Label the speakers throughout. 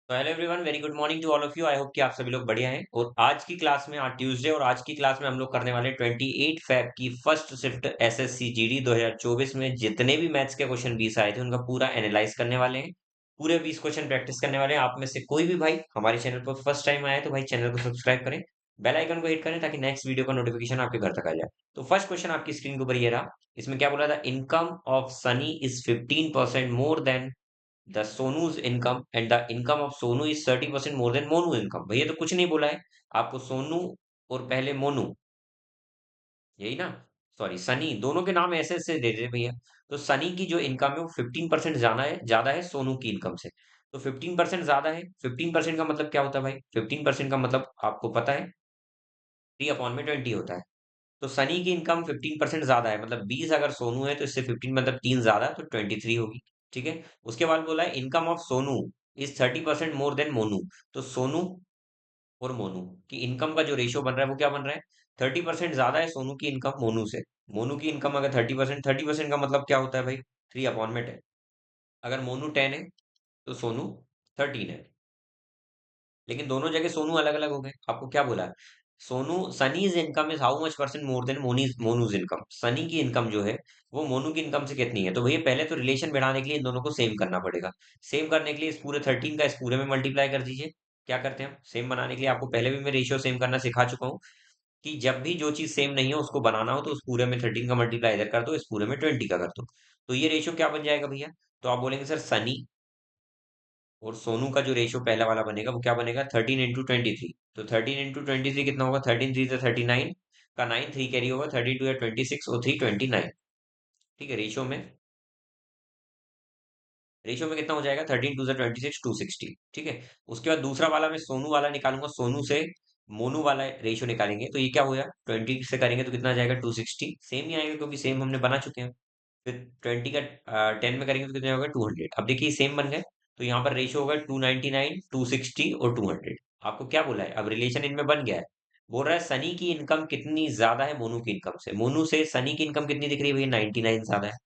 Speaker 1: तो hello everyone, very good morning to all of you. I hope कि आप सभी लोग बढ़िया हैं। और आज की क्लास में, आज ट्यूसडे, और आज की क्लास में हम लोग करने वाले 28 फैब की फर्स्ट शिफ्ट एसएससी जीडी 2024 में जितने भी मैथ्स के क्वेश्चन 20 आए थे उनका पूरा एनालाइज करने वाले हैं। पूरे 20 क्वेश्चन प्रैक्टिस करने वाले हैं। आप में से कोई भी भाई हमारे चैनल पर फर्स्ट टाइम आया है तो भाई चैनल को सब्सक्राइब करें, बेल आइकन को हिट करें ताकि नेक्स्ट वीडियो का नोटिफिकेशन आपके घर तक आ जाए। तो फर्स्ट क्वेश्चन आपकी स्क्रीन के ऊपर ये रहा। इसमें क्या बोला था? Income of Sunny is 15% more than the सोनूज income and the income of Sonu is 30% more than Monu income. भैया तो कुछ नहीं बोला है आपको। सोनू और पहले मोनू, यही ना? सॉरी, सनी, दोनों के नाम ऐसे ऐसे दे दे भैया। तो सनी की जो इनकम है वो 15% ज्यादा है सोनू की इनकम से। तो 15% ज्यादा है। 15% का मतलब क्या होता है भाई? 15% का मतलब आपको पता है, 3/20 होता है। तो सनी की इनकम 15% ज्यादा है, मतलब 20 अगर सोनू है तो इससे 15 मतलब 3 ज्यादा, तो 23 होगी। ठीक है। उसके बाद बोला है income of Sonu is 30% more than Monu. तो सोनू और मोनू की इनकम का जो रेशियो बन रहा है वो क्या बन रहा है? 30% ज्यादा है सोनू की इनकम मोनू से। मोनू की इनकम अगर 30%, 30% का मतलब क्या होता है भाई? 3/10 है। अगर मोनू 10 है तो सोनू 13 है। लेकिन दोनों जगह सोनू अलग अलग हो गए। आपको क्या बोला है? Sonu, Sunny's income is how much percent more than Monu's income. Sunny की इनकम जो है वो मोनू की इनकम से कितनी है? तो भैया पहले तो रिलेशन बढ़ाने के लिए इन दोनों को सेम करना पड़ेगा। सेम करने के लिए इस पूरे 13 का इस पूरे में मल्टीप्लाई कर दीजिए। क्या करते हैं हम सेम बनाने के लिए? आपको पहले भी मैं रेशियो सेम करना सिखा चुका हूँ कि जब भी जो चीज सेम नहीं है उसको बनाना हो तो उस पूरे में 13 का मल्टीप्लाई इधर कर दो, इस पूरे में 20 का कर दो। तो ये रेशियो क्या बन जाएगा भैया? तो आप बोलेंगे सर सनी और सोनू का जो रेशियो पहला वाला बनेगा वो क्या बनेगा? 13 इंटू 23। तो 13 इंटू 23 कितना होगा? 13 3 39 का 9 3 कैरी होगा, 32 26 और 3 29। ठीक है। रेशियो में कितना हो जाएगा? 13 2 26 260। ठीक है। उसके बाद दूसरा वाला मैं सोनू वाला निकालूंगा, सोनू से मोनू वाला रेशियो निकालेंगे तो ये क्या हो गया? 20 से करेंगे तो कितना आ जाएगा? 260। सेम ही आएगा क्योंकि सेम हमने बना चुके हैं। फिर 20 का 10 में करेंगे तो कितना होगा? 200। अब देखिए सेम बन गए। तो यहाँ पर रेशियो होगा 299, 260 और 200। आपको क्या बोला है? अब रिलेशन इनमें बन गया है। बोल रहा है सनी की इनकम कितनी ज्यादा है मोनू की इनकम से। मोनू से सनी की इनकम कितनी दिख रही है भैया? 99 ज्यादा है।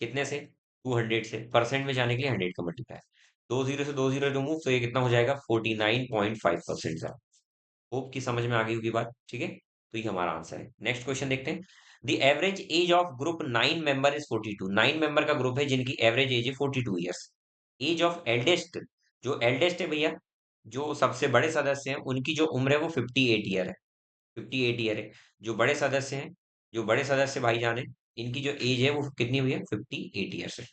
Speaker 1: कितने से? 200 से। परसेंट में जाने के लिए 100 का मल्टीप्लाई। दो जीरो से दो जीरो रिमूव, तो ये कितना हो जाएगा? 49.5% ज्यादा। होप की समझ में आ गई होगी बात। ठीक है। तो ये हमारा आंसर है। नेक्स्ट क्वेश्चन देखते हैं। The average age of group 9 member is 42। 9 member का ग्रुप है जिनकी एवरेज एज है 42 ईयर्स। एज ऑफ एल्डेस्ट, जो एल्डेस्ट है भैया, जो सबसे बड़े सदस्य हैं, उनकी जो उम्र है वो 58 ईयर है। 58 ईयर है। जो बड़े सदस्य हैं, जो बड़े सदस्य भाईजान है, इनकी जो एज है वो कितनी हुई है? 58 ईयर्स है।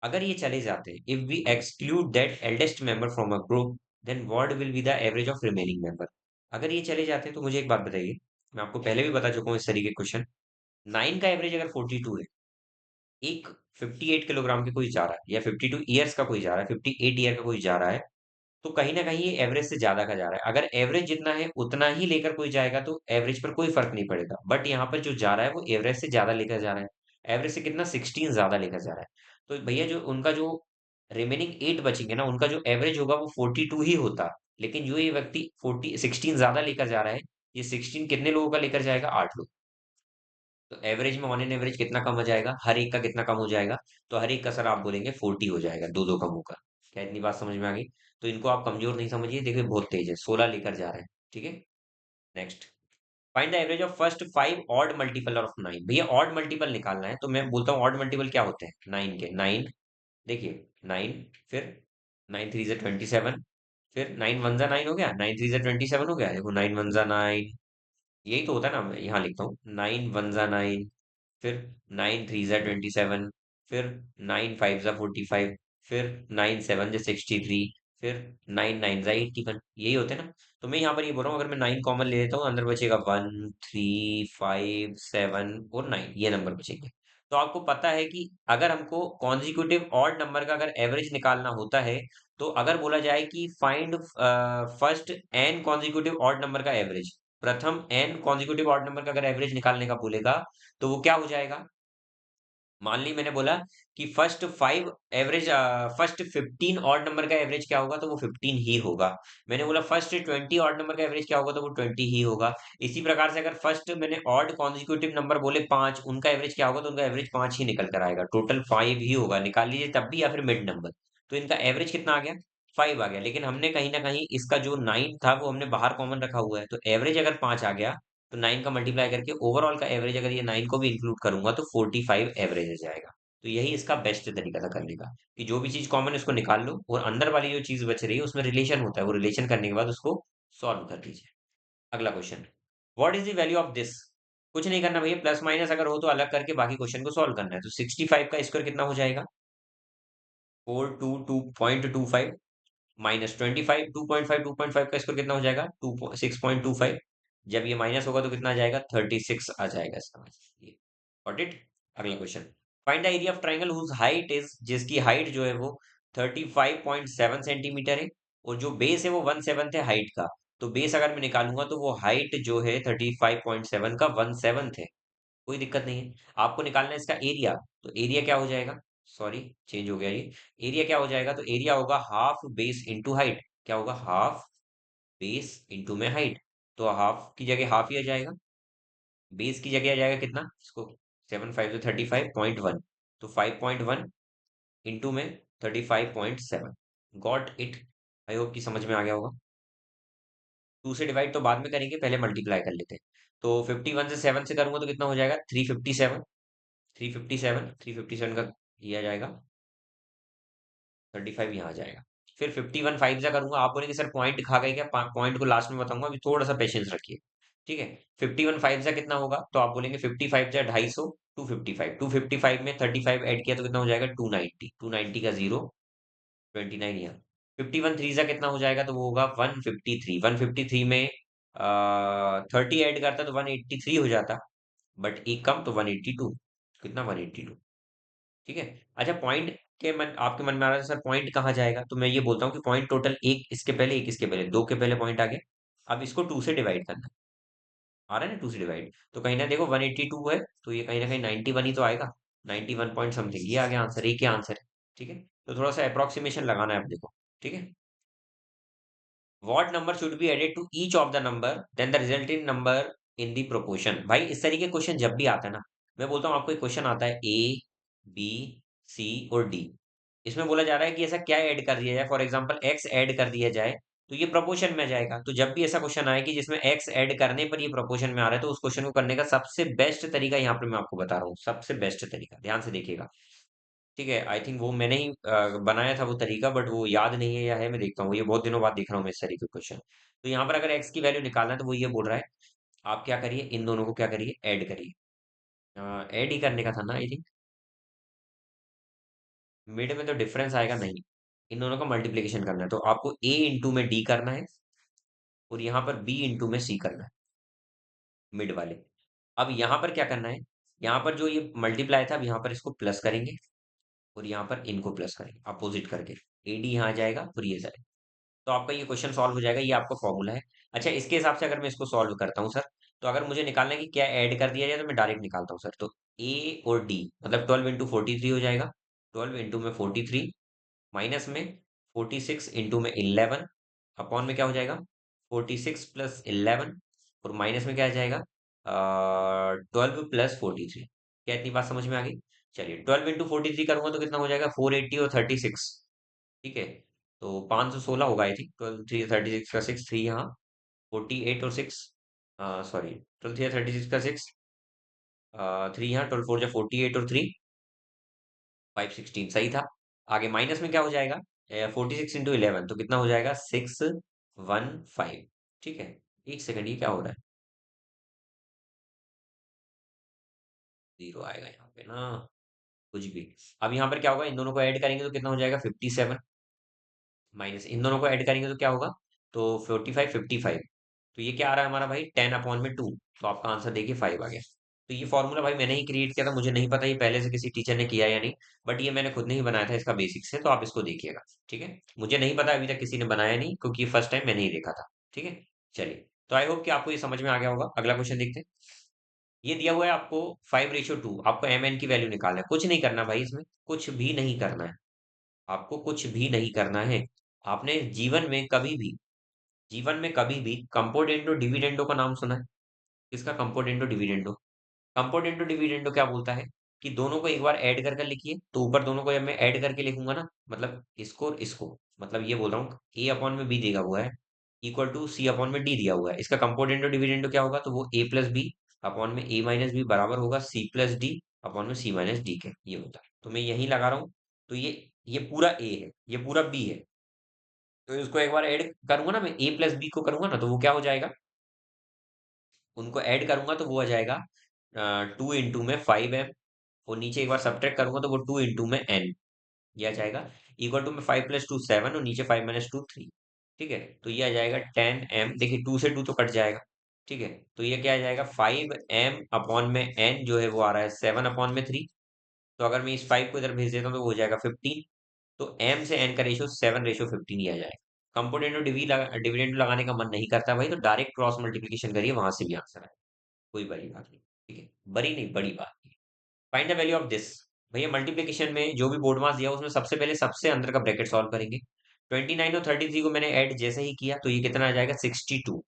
Speaker 1: अगर ये चले जाते हैं, if we exclude that eldest member from a group, then what will be the average of remaining member. अगर ये चले जाते हैं तो मुझे एक बात बताइए। मैं आपको पहले भी बता चुका हूँ इस तरीके के क्वेश्चन। 9 का एवरेज अगर 42 है, एक 58 किलोग्राम के कोई जा रहा है, या 52 ईयर्स का कोई जा रहा है, 58 ईयर का कोई जा रहा है, तो कहीं ना कहीं ये एवरेज से ज्यादा का जा रहा है। अगर एवरेज जितना है उतना ही लेकर कोई जाएगा तो एवरेज पर कोई फर्क नहीं पड़ेगा। बट यहाँ पर जो जा रहा है वो एवरेज से ज्यादा लेकर जा रहा है। एवरेज से कितना? 16 ज्यादा लेकर जा रहा है। तो भैया जो उनका जो रिमेनिंग 8 बचेंगे ना, उनका जो एवरेज होगा वो 42 ही होता। लेकिन जो ये व्यक्ति 16 ज्यादा लेकर जा रहा है, ये 16 कितने लोगों का लेकर जाएगा? 8 लोग। तो एवरेज में ऑन एन एवरेज कितना कम हो जाएगा? हर एक का कितना कम हो जाएगा? तो हर एक का सर आप बोलेंगे 40 हो जाएगा, दो दो कम होगा। क्या इतनी बात समझ में आ गई? तो इनको आप कमजोर नहीं समझिए, देखिए बहुत तेज है, 16 लेकर जा रहे हैं। ठीक है। Next, find the average of first 5 odd multiple of 9। भैया ऑड मल्टीपल निकालना है तो मैं बोलता हूँ ऑड मल्टीपल क्या होते हैं 9 के। 9, देखिए 9, फिर 9 3 से 27, फिर 9 1 जा 9 हो गया, 9 3 से 27 हो गया, देखो 9 1 जा 9। यही तो होता है ना, मैं यहाँ लिखता हूँ 9 1 जा 9, फिर 9 3 जा 27, फिर 9 5 जा 45, फिर 9 7 जा 63, फिर 9 9 जा 81। यही होते हैं ना। तो मैं यहाँ पर ये बोल रहा हूँ, अगर मैं 9 कॉमन ले लेता हूँ, अंदर बचेगा 1 3 5 7 और 9, ये नंबर बचेंगे। तो आपको पता है कि अगर हमको कॉन्जिक्यूटिव ऑड नंबर का अगर एवरेज निकालना होता है, तो अगर बोला जाए कि find first N consecutive odd number का एवरेज, प्रथम एन कॉन्जिक्यूटिव ऑड नंबर का अगर एवरेज निकालने का बोलेगा, तो वो क्या हो जाएगा? मान ली मैंने बोला कि फर्स्ट 15 ऑड नंबर का एवरेज क्या होगा, तो वो 15 ही होगा। मैंने बोला फर्स्ट 20 ऑड नंबर का एवरेज क्या होगा, तो वो 20 ही होगा। इसी प्रकार से अगर फर्स्ट मैंने ऑड कॉन्जिक्यूटिव नंबर बोले 5, उनका एवरेज क्या होगा, तो उनका एवरेज 5 ही निकल कर आएगा। टोटल 5 ही होगा, निकाल लीजिए तब भी, या फिर मिड नंबर। तो इनका एवरेज कितना आ गया? 5 आ गया, लेकिन हमने कहीं ना कहीं इसका जो 9 था वो हमने बाहर कॉमन रखा हुआ है, तो एवरेज अगर 5 आ गया तो 9 का मल्टीप्लाई करके ओवरऑल का एवरेज अगर ये 9 को भी इंक्लूड करूंगा तो 45 एवरेज आ जाएगा। तो यही इसका बेस्ट तरीका था करने का, कि जो भी चीज कॉमन है उसको निकाल लो और अंदर वाली जो चीज बच रही है उसमें रिलेशन होता है, वो रिलेशन करने के बाद उसको सॉल्व कर लीजिए। अगला question, what is the value of this. कुछ नहीं करना भैया, प्लस माइनस अगर हो तो अलग करके बाकी क्वेश्चन को सॉल्व करना है। तो 65 का स्क्वायर कितना हो जाएगा, 422.25 माइनस 25, 2.5, 2.5 का स्क्वायर कितना हो जाएगा, 6.25। जब ये माइनस होगा तो कितना आ जाएगा, 36 आ जाएगा इसका आंसर। Got it. अगला question, find the area of triangle whose height is, जिसकी हाइट जो है वो 35.7 सेंटीमीटर है, और जो बेस है वो 1/7 है हाइट का। तो बेस अगर मैं निकालूंगा तो वो हाइट जो है 35.7 का 1/7 है। कोई दिक्कत नहीं है। आपको निकालना है इसका एरिया, तो एरिया क्या हो जाएगा, सॉरी चेंज हो गया ये। एरिया क्या हो जाएगा, तो एरिया होगा हाफ बेस इंटू हाइट। क्या होगा, हाफ बेस इंटू में हाइट। तो हाफ की जगह हाफ ही आ जाएगा, बेस की जगह आ जाएगा कितना इसको, 7 5 तो 35.1, तो 5.1 इंटू में 35.7। Got it. आई होप कि समझ में आ गया होगा। 2 से डिवाइड तो बाद में करेंगे, पहले मल्टीप्लाई कर लेते हैं। तो 51 से 7 से करूंगा तो कितना हो जाएगा, 357। 357 का ये आ जाएगा, 35 यहाँ आ जाएगा। फिर 51 5 से करूंगा, आप बोलेंगे सर पॉइंट खा गए क्या, पॉइंट को लास्ट में बताऊंगा, अभी थोड़ा सा पेशेंस रखिए। ठीक है। 51 5 से कितना होगा, तो आप बोलेंगे 55 जा 250, 255, 255 में 35 ऐड किया तो कितना हो जाएगा, 290, 290 का जीरो, 29 यहाँ। 51 3 से कितना हो जाएगा, तो वो होगा 153, 153 में 30 ऐड करता तो 183 हो जाता, बट एक कम तो 182, कितना 182। ठीक है। अच्छा, पॉइंट के मन आपके मन में आ रहा है सर पॉइंट कहाँ जाएगा, तो मैं ये बोलता हूँ कि पॉइंट टोटल एक इसके पहले, एक इसके पहले, दो के पहले पॉइंट आ गया। अब इसको 2 से डिवाइड करना है। आ रहा है ना 2 से डिवाइड, तो कहीं ना देखो 182 है, तो ये कहीं ना कहीं 91 ही तो आएगा, 91 पॉइंट समथिंग, ये आ गया आंसर, एक ही आंसर है। ठीक है। तो थोड़ा सा अप्रोक्सीमेशन लगाना है अपने को। ठीक है। What number should be added to each of the number then the resulting number in the proportion. भाई इस तरीके क्वेश्चन जब भी आता है ना, मैं बोलता हूँ आपको एक क्वेश्चन आता है ए, बी, सी और डी, इसमें बोला जा रहा है कि ऐसा क्या ऐड कर दिया जाए, फॉर एग्जांपल एक्स ऐड कर दिया जाए तो ये प्रोपोर्शन में आ जाएगा। तो जब भी ऐसा क्वेश्चन आए कि जिसमें एक्स ऐड करने पर ये प्रोपोर्शन में आ रहा है, तो उस क्वेश्चन को करने का सबसे बेस्ट तरीका यहाँ पे मैं आपको बता रहा हूँ, सबसे बेस्ट तरीका ध्यान से देखिएगा। ठीक है। आई थिंक वो मैंने ही बनाया था वो तरीका, बट वो याद नहीं है या है, मैं देखता हूँ, ये बहुत दिनों बाद देख रहा हूँ मैं इस तरीके के क्वेश्चन। तो यहाँ पर अगर एक्स की वैल्यू निकालना है तो वो ये बोल रहा है, आप क्या करिए, इन दोनों को क्या करिए, ऐड करिए। ऐड ही करने का था ना आई थिंक, मिड में तो डिफरेंस आएगा नहीं, इन दोनों का मल्टीप्लीकेशन करना है, तो आपको ए इंटू में डी करना है और यहाँ पर बी इंटू में सी करना है, मिड वाले। अब यहाँ पर क्या करना है, यहाँ पर जो ये मल्टीप्लाई था, अब यहाँ पर इसको प्लस करेंगे और यहाँ पर इनको प्लस करेंगे अपोजिट करके, ए डी यहाँ आ जाएगा और ये जाएगा। तो आपका ये क्वेश्चन सॉल्व हो जाएगा, ये आपका फॉर्मूला है। अच्छा, इसके हिसाब से अगर मैं इसको सॉल्व करता हूँ सर, तो अगर मुझे निकालना है कि क्या ऐड कर दिया जाए, तो मैं डायरेक्ट निकालता हूँ सर। तो ए और डी मतलब 12 इंटू 43 हो जाएगा, 12 इंटू में 43 माइनस में 46 इंटू में 11 अपॉन में क्या हो जाएगा, 46 प्लस 11 और माइनस में क्या आ जाएगा, 12 प्लस 43। क्या इतनी बात समझ में आ गई। चलिए 12 इंटू 43 करूंगा तो कितना हो जाएगा, 480 और 36। ठीक है। तो 516 होगा आई थिंक, 12 3 36 का 6 3 यहाँ, 48 और 6, सॉरी 12 3 36 का 6, 3 यहाँ, 12 4 जा 48 और 3 516 सही था। आगे माइनस में क्या हो जाएगा, 46 इंटू 11 तो कितना हो जाएगा, 615। ठीक है। एक सेकंड, ये क्या हो रहा है, जीरो आएगा यहाँ पे ना, कुछ भी। अब यहाँ पर क्या होगा, इन दोनों को ऐड करेंगे तो कितना हो जाएगा, 57, माइनस इन दोनों को ऐड करेंगे तो क्या होगा, तो 45 55। तो ये क्या आ रहा है हमारा भाई, 10/2। तो आपका आंसर देखिए 5 आ गया। तो ये फॉर्मूला भाई मैंने ही क्रिएट किया था, मुझे नहीं पता ये पहले से किसी टीचर ने किया या नहीं, बट ये मैंने खुद ने ही बनाया था इसका बेसिक से, तो आप इसको देखिएगा। ठीक है। मुझे नहीं पता अभी तक किसी ने बनाया नहीं, क्योंकि फर्स्ट टाइम मैंने ही देखा था। ठीक है। चलिए, तो आई होप कि आपको ये समझ में आ गया होगा। अगला क्वेश्चन देखते हैं। ये दिया हुआ है आपको 5:2, आपको एम एन की वैल्यू निकालना है। कुछ नहीं करना भाई, इसमें कुछ भी नहीं करना है, आपको कुछ भी नहीं करना है। आपने जीवन में कभी भी कंपोनेंटो डिविडेंडो का नाम सुना है, किसका, कंपोनेंटो डिविडेंडो। कंपोनेंटो डिविडेंडो क्या बोलता है कि दोनों को एक बार ऐड कर कर लिखिए, तो ऊपर दोनों को जब मैं ऐड करके लिखूंगा ना, मतलब इसको और इसको, मतलब ये बोल रहा हूँ ए अपॉन में बी दिया हुआ है इक्वल टू सी अपॉन में डी दिया हुआ है, इसका कंपोनेंट डिविडेंड क्या होगा, तो वो ए प्लस बी अपॉन में ए माइनस बी बराबर होगा सी प्लस डी अपॉन में सी माइनस डी के, ये होता है। तो मैं यही लगा रहा हूँ। तो ये पूरा ए है, ये पूरा बी है, तो इसको एक बार ऐड करूंगा ना, मैं ए प्लस बी को करूंगा ना, तो वो क्या हो जाएगा, उनको ऐड करूंगा तो वो आ जाएगा 2 इंटू में 5m, और नीचे एक बार सब्ट्रैक्ट करूंगा तो वो 2 इंटू में n, ये आ जाएगा इक्वल टू में 5 + 2 7 और नीचे 5 - 2 3। ठीक है, तो ये आ जाएगा 10m, देखिए 2 से 2 तो कट जाएगा। ठीक है, तो ये क्या आ जाएगा 5m अपॉन में n जो है वो आ रहा है 7/3। तो अगर मैं इस 5 को इधर भेज देता हूँ तो वो हो जाएगा 15। तो m से n का रेशियो 7/15 ही आ जाएगा। कंपोनेंट और डिविडेंड लगाने का मन नहीं करता भाई, तो डायरेक्ट क्रॉस मल्टीप्लीकेशन करिए, वहां से भी आंसर आए, कोई बड़ी बात नहीं। ठीक है, बड़ी नहीं, बड़ी बात नहीं। Find the value of this. भैया मल्टीप्लिकेशन में जो भी बोर्ड मास दिया उसमें सबसे पहले सबसे अंदर का ब्रैकेट सॉल्व करेंगे। 29 और 33 को मैंने ऐड जैसे ही किया तो ये कितना आ जाएगा 62।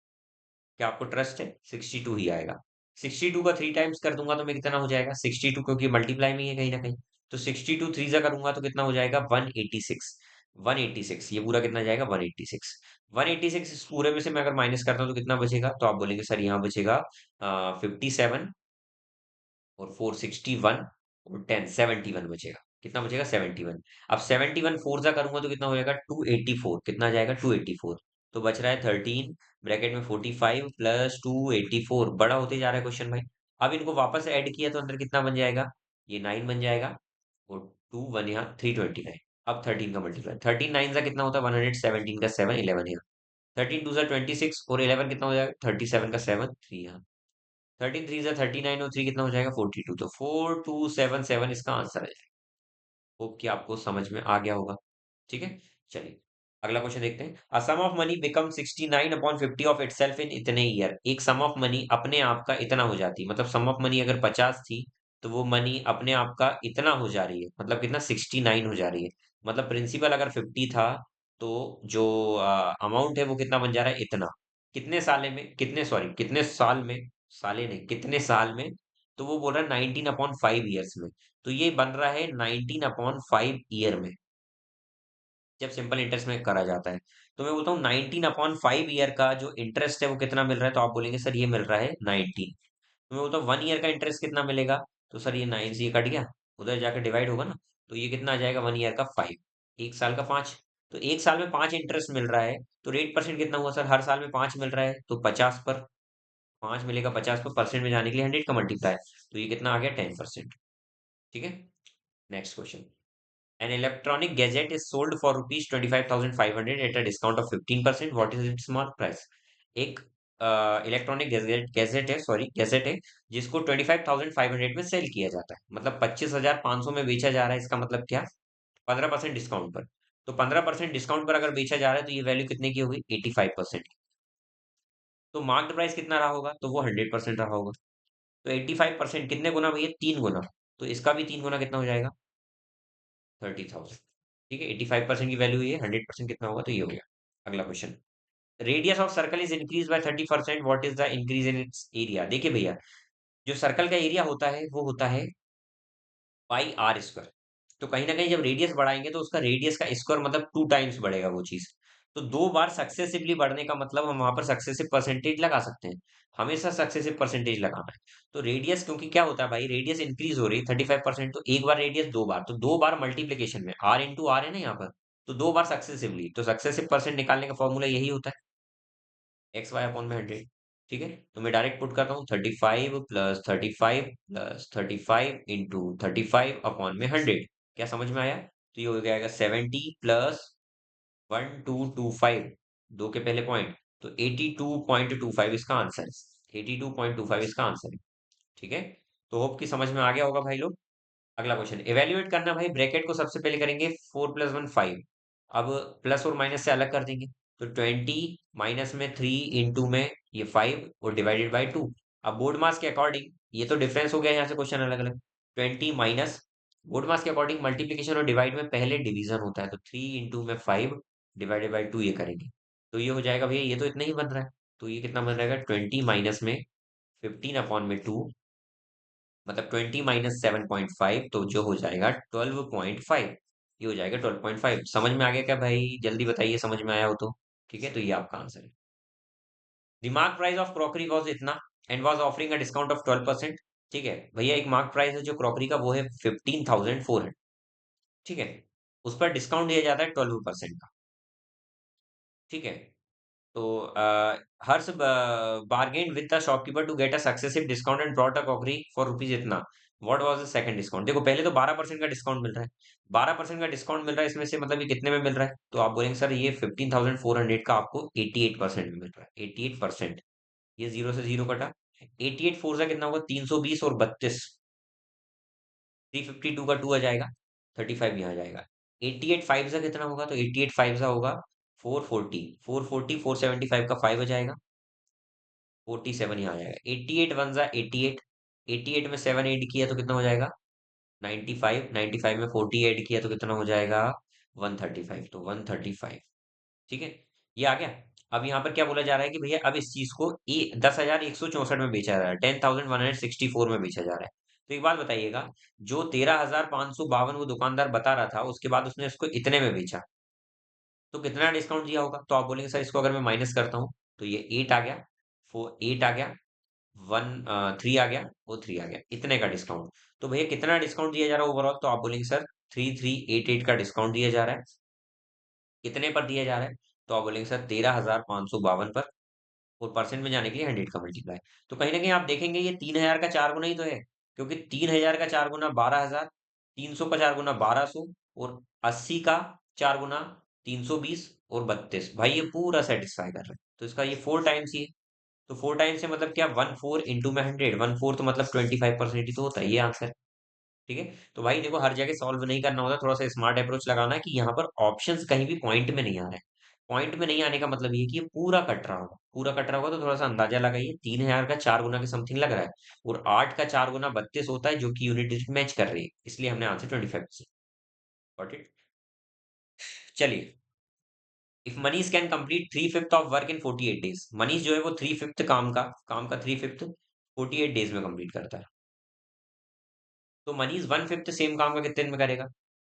Speaker 1: क्या आपको ट्रस्ट है, 62 ही आएगा। 62 का 3 टाइम्स कर दूंगा तो मैं कितना हो जाएगा 62, क्योंकि मल्टीप्लाई में ही है कहीं ना कहीं। तो 62 3 जा करूंगा तो कितना हो जाएगा 186। 186 ये पूरा कितना जाएगा 186। 186 इस पूरे में से मैं अगर माइनस करता हूँ तो कितना बचेगा, तो आप बोलेंगे सर यहाँ बचेगा 57 और 461 और 10 71 बचेगा। कितना बचेगा 71। अब 71 फोर जा करूंगा तो कितना हो जाएगा 284, कितना आ जाएगा 284। तो बच रहा है 13 ब्रैकेट में 45 प्लस 284, बड़ा होते जा रहा है क्वेश्चन भाई। अब इनको वापस ऐड किया तो अंदर कितना बन जाएगा, ये 9 बन जाएगा, और 2 1 यहाँ 329। अब 13 का मल्टीप्लाई, 13 9 जा कितना होता है 117 का 7 11 यहाँ, 13 2 जा 26 और 11 कितना हो जाएगा 37 का 7 3 यहाँ, 13 3 जा 39 और 3 कितना हो जाएगा 42, तो 4277 इसका आंसर है। होप कि आपको समझ में आ गया होगा। ठीक है, चलिए अगला क्वेश्चन देखते हैं। A sum of money become 69/50 of itself in इतने ईयर। एक सम ऑफ मनी अपने आप का इतना हो जाती है, मतलब सम ऑफ मनी अगर 50 थी तो वो मनी अपने आप का इतना हो जा रही है, मतलब कितना 69 हो जा रही है। मतलब प्रिंसिपल अगर 50 था तो जो अमाउंट है वो कितना बन जा रहा है इतना। कितने साले में, कितने सॉरी कितने साल में, साले नहीं कितने साल में, तो वो बोल रहा है 19/5 ईयर्स में। तो ये बन रहा है 19/5 ईयर में, जब सिंपल इंटरेस्ट में करा जाता है। तो मैं बोलता हूँ 19/5 ईयर का जो इंटरेस्ट है वो कितना मिल रहा है, तो आप बोलेंगे सर ये मिल रहा है 19। तो मैं बोलता हूँ 1 ईयर का इंटरेस्ट कितना मिलेगा, तो सर ये 9 से ये कट गया, उधर जाकर डिवाइड होगा ना, तो ये कितना आ जाएगा 1 ईयर का 5, एक साल का 5। तो एक साल में 5 इंटरेस्ट मिल रहा है, तो रेट परसेंट कितना हुआ सर, हर साल में 5 मिल रहा है तो 50 पर 5 मिलेगा, 50 पर परसेंट में जाने के लिए 100 का मल्टीप्लाई, तो ये कितना आ गया 10%। ठीक है, next question. An electronic gadget is sold for rupees 25,500 at a discount of 15%. What is its mark price? एक इलेक्ट्रॉनिक गैजेट है, सॉरी गैजेट है, जिसको 25,500 में सेल किया जाता है, मतलब 25,500 में बेचा जा रहा है। इसका मतलब क्या, 15% डिस्काउंट पर। तो 15% डिस्काउंट पर अगर बेचा जा रहा है तो ये वैल्यू कितने की होगी 85%। तो मार्क्ड प्राइस कितना रहा होगा, तो वो 100% रहा होगा। तो 85% कितने गुना भैया, 3 गुना। तो इसका भी 3 गुना कितना हो जाएगा 30,000। ठीक है, 85% की वैल्यू ये, 100% कितना होगा, तो ये हो गया। अगला question. Radius of circle is increase by 30%, what is the increase in its area. देखिए भैया, जो सर्कल का एरिया होता है वो होता है πr²। तो कहीं ना कहीं जब रेडियस बढ़ाएंगे तो उसका रेडियस का स्क्वायर मतलब 2 टाइम्स बढ़ेगा वो चीज। तो 2 बार सक्सेसिवली बढ़ने का मतलब हम वहां पर सक्सेसिव परसेंटेज लगा सकते हैं, हमेशा सक्सेसिव परसेंटेज लगाना है। तो रेडियस, क्योंकि क्या होता है भाई, रेडियस इंक्रीज हो रही है 35%, तो एक बार रेडियस 2 बार, तो 2 बार मल्टीप्लीकेशन में r × r है ना यहाँ पर, तो 2 बार सक्सेसिवली, तो सक्सेसिव परसेंट निकालने का फॉर्मूला यही होता है XY/100। ठीक है, तो मैं डायरेक्ट पुट करता हूँ 35 + 35 + 35 इंटू 35/100। क्या समझ में आया, तो ये हो जाएगा 70 प्लस 1225, दो के पहले पॉइंट, तो 82.25 इसका आंसर है, 82.25 इसका आंसर है। ठीक है, तो होप कि समझ में आ गया होगा भाई लोग। अगला क्वेश्चन, इवेल्युएट करना भाई, ब्रैकेट को सबसे पहले करेंगे 4 + 1 5। अब प्लस और माइनस से अलग कर देंगे, तो 20 माइनस में 3 इंटू में ये 5 और डिवाइडेड बाई 2। अब बोर्ड मास के अकॉर्डिंग ये तो डिफरेंस हो गया, यहाँ से क्वेश्चन अलग अलग। 20 माइनस बोर्ड मास के अकॉर्डिंग मल्टीप्लीकेशन और डिवाइड में पहले डिवीजन होता है, तो 3 इंटू में 5 डिवाइडेड बाई 2 ये करेंगे, तो ये हो जाएगा भैया, ये तो इतना ही बन रहा है। तो ये कितना बन रहेगा 20 माइनस में 15/2, मतलब 20 - 7.5, तो जो हो जाएगा 12.5। ये हो जाएगा 12.5। समझ में आ गया क्या भाई? जल्दी बताइए, समझ में आया हो तो। ठीक है, तो ये आपका आंसर है। The mark price of crockery was इतना and was offering a discount of 12%। ठीक है भैया, एक मार्क प्राइस है जो क्रॉकरी का, वो है 15,400। ठीक है, उस पर डिस्काउंट दिया जाता है 12% का। ठीक है, तो Harsh bargain with the shopkeeper to get a successive discount and brought a crockery for rupees इतना। What was the second discount? देखो, पहले तो 12% का डिस्काउंट मिल रहा है। 12% का डिस्काउंट मिल रहा है, इसमें से मतलब ये कितने में मिल रहा है? तो आप बोलेंगे सर ये 15,400 का आपको 88% में मिल रहा है। 88%, ये जीरो से जीरो कटा। 88 फोर से कितना होगा? 320 और 32, 352 का 2 आ जाएगा, 35 यहाँ आ जाएगा। 88 फाइव से कितना होगा? तो 88 फाइव से होगा 440, 440, 475 का 5 आ जाएगा, 47 यहाँ आ जाएगा। 88 वन जा 88, 88 में 7 ऐड किया तो कितना हो जाएगा? 95, 95 में 40 ऐड किया तो कितना हो जाएगा? 135, तो 135। ठीक है, ये आ गया। अब यहाँ पर क्या बोला जा रहा है कि भैया अब इस चीज को 10,164 में बेचा जा रहा है, 10,164 में बेचा जा रहा है। तो एक बात बताइएगा, जो 13,552 वो दुकानदार बता रहा था, उसके बाद उसने इसको इतने में बेचा, तो कितना डिस्काउंट दिया होगा? तो आप बोलेंगे सर इसको अगर मैं माइनस करता हूँ, तो ये 8 आ गया, 8 आ गया, 3 आ गया, वो 3 आ गया, इतने का डिस्काउंट। तो भैया कितना डिस्काउंट दिया जा रहा है ओवरऑल? तो आप बोलेंगे सर 3388 का डिस्काउंट दिया जा रहा है। कितने पर दिया जा रहा है? तो आप बोलेंगे सर 13,552 पर, और परसेंट में जाने के लिए 100 का मल्टीप्लाई। तो कहीं ना कहीं आप देखेंगे ये 3,000 का 4 गुना ही तो है, क्योंकि 3,000 का 4 गुना 12,000, 300 का 4 गुना 1,200, और 80 का 4 गुना 320 और 32। भाई ये पूरा सेटिस्फाई कर रहा है, तो इसका ये 4 टाइम्स ही है। तो 4 टाइम्स से मतलब क्या? 1/4 इंटू में 100, 1/4 तो मतलब 25% ही तो होता है, ये आंसर। ठीक है, तो भाई देखो, हर जगह सॉल्व नहीं करना होता, थोड़ा सा स्मार्ट अप्रोच लगाना है कि यहाँ पर ऑप्शंस कहीं भी पॉइंट में नहीं आ रहे हैं। पॉइंट में नहीं आने का मतलब ये है कि ये पूरा कट रहा होगा, पूरा कट रहा होगा, तो थोड़ा सा अंदाजा लगाइए। 3,000 का 4 गुना के समथिंग लग रहा है, और 8 का 4 गुना 32 होता है, जो कि यूनिट डिजिट मैच कर रही है, इसलिए हमने आंसर 25%। Got it? चलिए, if Manish can complete 3/5 of work in 48 days, Manish जो है वो 3/5 काम का 3/5 48 डेज में कंप्लीट करता है। तो मनीष 1/5 सेम काम का कितने दिन में करेगा?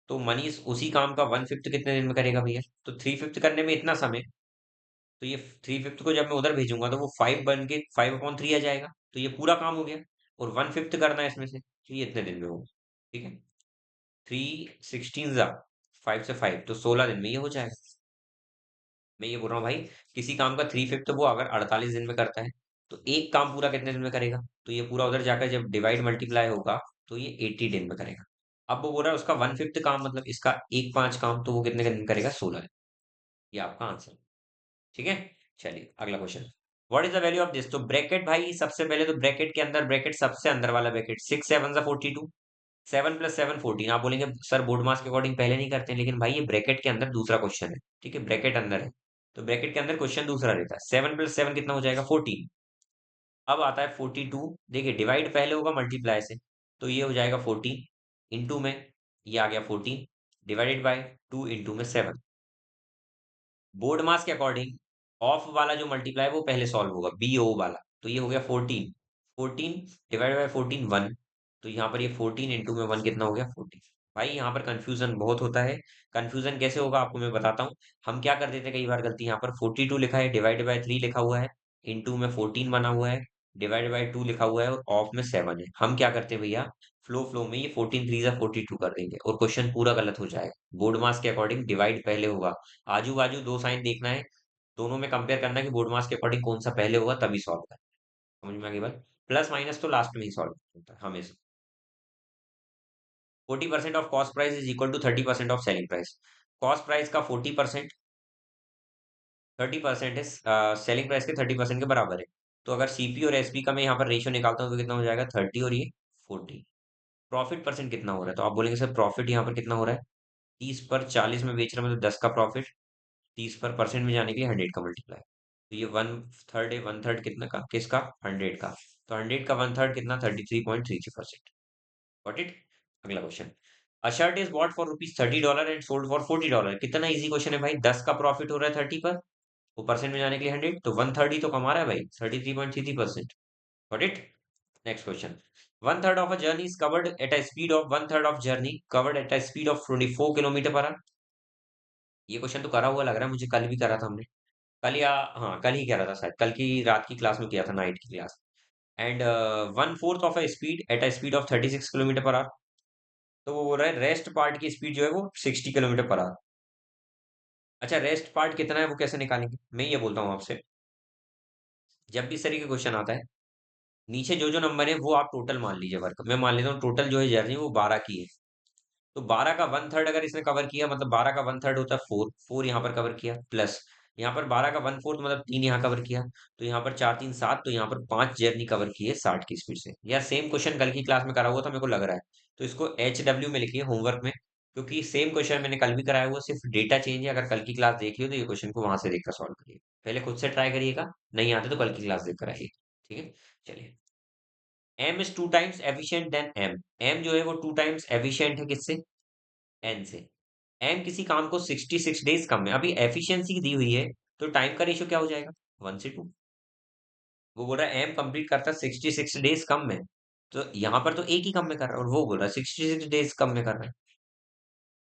Speaker 1: तो मनीष उसी काम का 1/5 कितने दिन में करेगा भैया? तो 3/5 करने में इतना समय, तो ये 3/5 को जब मैं उधर भेजूंगा तो वो 5 बन के 5/3 आ जाएगा, तो ये पूरा काम हो गया। और 1/5 करना है इसमें से, तो ये इतने दिन में होगा। ठीक है, 3 16 जा 5 से 5, तो 16 दिन में ये हो जाएगा। मैं ये बोल रहा हूँ भाई, किसी काम का 3/5 वो अगर 48 दिन में करता है, तो एक काम पूरा कितने दिन में करेगा? तो ये पूरा उधर जाकर जब डिवाइड मल्टीप्लाई होगा, तो ये 80 दिन में करेगा। अब वो बोल रहा है उसका 1/5 काम, मतलब इसका 1/5 काम, तो वो कितने दिन करेगा? 16 दिन। ये आपका आंसर। ठीक है, चलिए अगला question. What is the value of this? तो ब्रैकेट भाई, सबसे पहले तो ब्रैकेट के अंदर, ब्रैकेट सबसे अंदर वाला ब्रैकेट, 6 7 42, 7 + 7 14। आप बोलेंगे सर बोर्ड मास के अकॉर्डिंग पहले नहीं करते हैं, लेकिन भाई ये ब्रैकेट के अंदर दूसरा क्वेश्चन है। ठीक है, ब्रैकेट अंदर है, तो ब्रैकेट के अंदर क्वेश्चन दूसरा रहता है। 7 + 7 कितना हो जाएगा? 14। अब आता है 42। देखिए, डिवाइड पहले होगा मल्टीप्लाई से, तो ये हो जाएगा 14 इंटू में, ये आ गया 14 डिवाइडेड बाय 2 इंटू में 7। बोर्ड मास के अकॉर्डिंग ऑफ वाला जो मल्टीप्लाई वो पहले सॉल्व होगा, बी ओ वाला, तो ये हो गया 14, 14 डिवाइड बाय 14 1। तो यहाँ पर ये 14 इंटू में 1 कितना हो गया? 14। भाई यहाँ पर कंफ्यूजन बहुत होता है। कंफ्यूजन कैसे होगा आपको मैं बताता हूँ। हम क्या कर देते हैं कई बार गलती, यहाँ पर 42 लिखा है, डिवाइड बाय 3 लिखा हुआ है, इंटू में 14 बना हुआ है, डिवाइड बाय 2 लिखा हुआ है, और ऑफ में 7 है। हम क्या करते हैं भैया, फ्लो फ्लो में ये 14 3 जा 42 कर देंगे, और क्वेश्चन पूरा गलत हो जाएगा। बोर्ड मास के अकॉर्डिंग डिवाइड पहले होगा, आजू बाजू दो साइन देखना है, दोनों में कंपेयर करना है कि बोर्ड मास के अकॉर्डिंग कौन सा पहले होगा, तभी सॉल्व करना है। समझ में आ गई बात? प्लस माइनस तो लास्ट में ही सॉल्व होता है हमेशा। 40% of cost price is equal to 30% of selling price. Cost price का 40%, 30% है, सेलिंग प्राइस के 30% के बराबर है। तो अगर सीपी और एसपी का मैं यहाँ पर रेशियो निकालता हूँ तो कितना हो जाएगा? 30 और ये 40। प्रॉफिट परसेंट कितना हो रहा है? तो आप बोलेंगे सर प्रॉफिट यहाँ पर कितना हो रहा है? 30 पर 40 में बेच रहे हैं, मतलब 10 का प्रॉफिट। 30 पर परसेंट में जाने के लिए 100 का मल्टीप्लाई, तो ये 1/3 है। 1/3 कितना का? किसका? 100 का। तो 100 का 1/3 कितना? 33.33%। Got it? अगला question. A shirt is bought for ₹30 and sold for $40। कितना इजी क्वेश्चन है भाई, 10 का प्रॉफिट हो रहा है 30 पर, वो परसेंट में जाने के लिए 100, तो 1/3 ही तो कमा रहा है भाई, 33.33%। Got it? Next question. One third of a journey is covered at a speed of one third of journey covered at a speed of 24 kilometre per hour. ये क्वेश्चन तो करा हुआ लग रहा है मुझे, कल भी करा था हमने। कल या हाँ, कल ही करा था शायद, कल की रात की क्लास में किया था, नाइट की class. And one fourth of a speed at a speed of 36 kilometre per hour. तो वो बोल रहा है रेस्ट पार्ट की स्पीड जो है वो 60 किलोमीटर पर आवर। अच्छा, रेस्ट पार्ट कितना है वो कैसे निकालेंगे? मैं ये बोलता हूँ आपसे, जब भी इस तरीके का क्वेश्चन आता है, नीचे जो जो नंबर है वो आप टोटल मान लीजिए वर्क। मैं मान लेता हूँ टोटल जो है जर्नी वो 12 की है। तो 12 का वन थर्ड अगर इसने कवर किया, मतलब 12 का वन थर्ड होता है 4, 4 यहाँ पर कवर किया, प्लस यहाँ पर 12 का वन फोर्थ मतलब 3 यहाँ कवर किया। तो यहाँ पर 4 3 7, तो यहाँ पर 5 जर्नी कवर की है 60 की स्पीड से। यार सेम क्वेश्चन कल की क्लास में करा हुआ था मेरे को लग रहा है। तो इसको HW में लिखिए होमवर्क में, क्योंकि सेम क्वेश्चन मैंने कल भी कराया हुआ, सिर्फ डेटा चेंज है। अगर कल की क्लास देखी हो तो ये क्वेश्चन को वहां से देखकर सॉल्व करिए। पहले खुद से ट्राई करिएगा, नहीं आते तो कल की क्लास देख कर आइए। ठीक है, चलिए। M is 2 times efficient then M। M जो है वो 2 टाइम्स एफिशिएंट है किससे? N से। M किसी काम को 66 डेज कम में, अभी एफिशिएंसी दी हुई है, तो टाइम का रेशियो क्या हो जाएगा? 1:2। वो बोल रहा है M कंप्लीट करता है 66 डेज कम में। तो यहाँ पर तो एक ही कम में कर रहा है, और वो बोल रहा है 66 डेज कम में कर रहा है।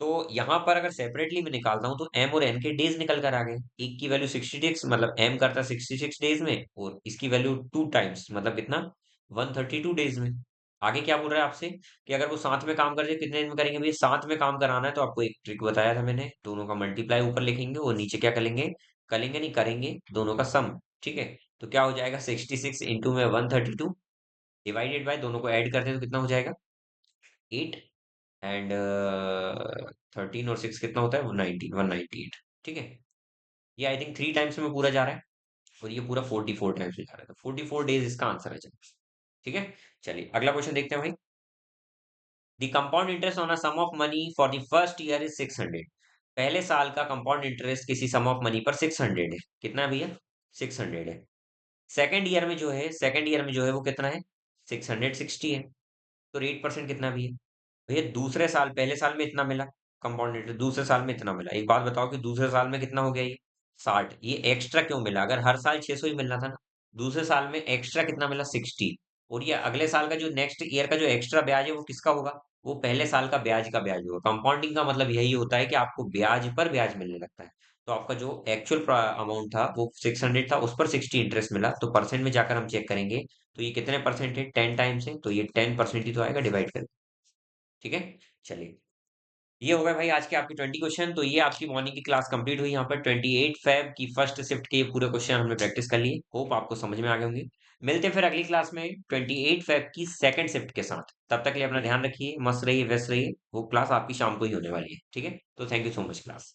Speaker 1: तो यहाँ पर अगर सेपरेटली मैं निकालता हूँ तो M और N के डेज निकल कर आ गए। एक की वैल्यू 66, मतलब M करता 66 डेज में, और इसकी वैल्यू 2 टाइम्स, मतलब कितना? 132 डेज में। आगे क्या बोल रहा है आपसे कि अगर वो साथ में काम कर जाए कितने दिन में करेंगे? भैया साथ में काम कराना है तो आपको एक ट्रिक बताया था मैंने, दोनों का मल्टीप्लाई ऊपर लिखेंगे और नीचे क्या करेंगे? करेंगे नहीं, करेंगे दोनों का सम। ठीक है, तो क्या हो जाएगा? 66 इंटू में 132 डिवाइडेड बाय, दोनों को ऐड करते हैं तो कितना हो जाएगा? 8। एंड 13 और 6 कितना होता है? वो 19, 198। ठीक है, ये आई थिंक 3 टाइम्स में पूरा जा रहा है, और ये पूरा 44 टाइम्स में जा रहा है, तो 44 डेज इसका आंसर है। चलिए, ठीक है। चलिए अगला क्वेश्चन देखते हैं भाई। The compound interest on a sum of money for the first year is 600। पहले साल का कंपाउंड इंटरेस्ट किसी सम ऑफ मनी पर 600 है। कितना है भैया? 600 है। सेकंड ईयर में जो है वो कितना है? 660 है। तो रेट परसेंट कितना भी है? भैया दूसरे साल, पहले साल में इतना मिला कंपाउंड इंटरेस्ट, दूसरे साल में इतना मिला। एक बात बताओ कि दूसरे साल में कितना हो गया ये? 60। ये एक्स्ट्रा क्यों मिला? अगर हर साल 600 ही मिलना था ना। दूसरे साल में एक्स्ट्रा कितना मिला? 60। और ये अगले साल का जो नेक्स्ट ईयर का जो एक्स्ट्रा ब्याज है वो किसका होगा? वो पहले साल का ब्याज का ब्याज होगा। कंपाउंडिंग का मतलब यही होता है कि आपको ब्याज पर ब्याज मिलने लगता है। तो आपका जो एक्चुअल अमाउंट था वो 600 था, उस पर 60 इंटरेस्ट मिला, तो परसेंट में जाकर हम चेक करेंगे। तो ये कितने परसेंट है? 10 टाइम्स है, तो ये 10% ही तो आएगा डिवाइड कर। ठीक है, चलिए। ये हो गया भाई आज के आपके 20 क्वेश्चन। तो ये आपकी मॉर्निंग की क्लास कंप्लीट हुई। यहाँ पर 28 फेब की फर्स्ट शिफ्ट के पूरे क्वेश्चन हमने प्रैक्टिस कर लिए। होप आपको समझ में आ गए होंगे। मिलते हैं फिर अगली क्लास में 28 फेब की सेकंड शिफ्ट के साथ। तब तक के लिए अपना ध्यान रखिए, मस्त रहिए, व्यस्त रहिए। वो क्लास आपकी शाम को ही होने वाली है। ठीक है, तो thank you so much class.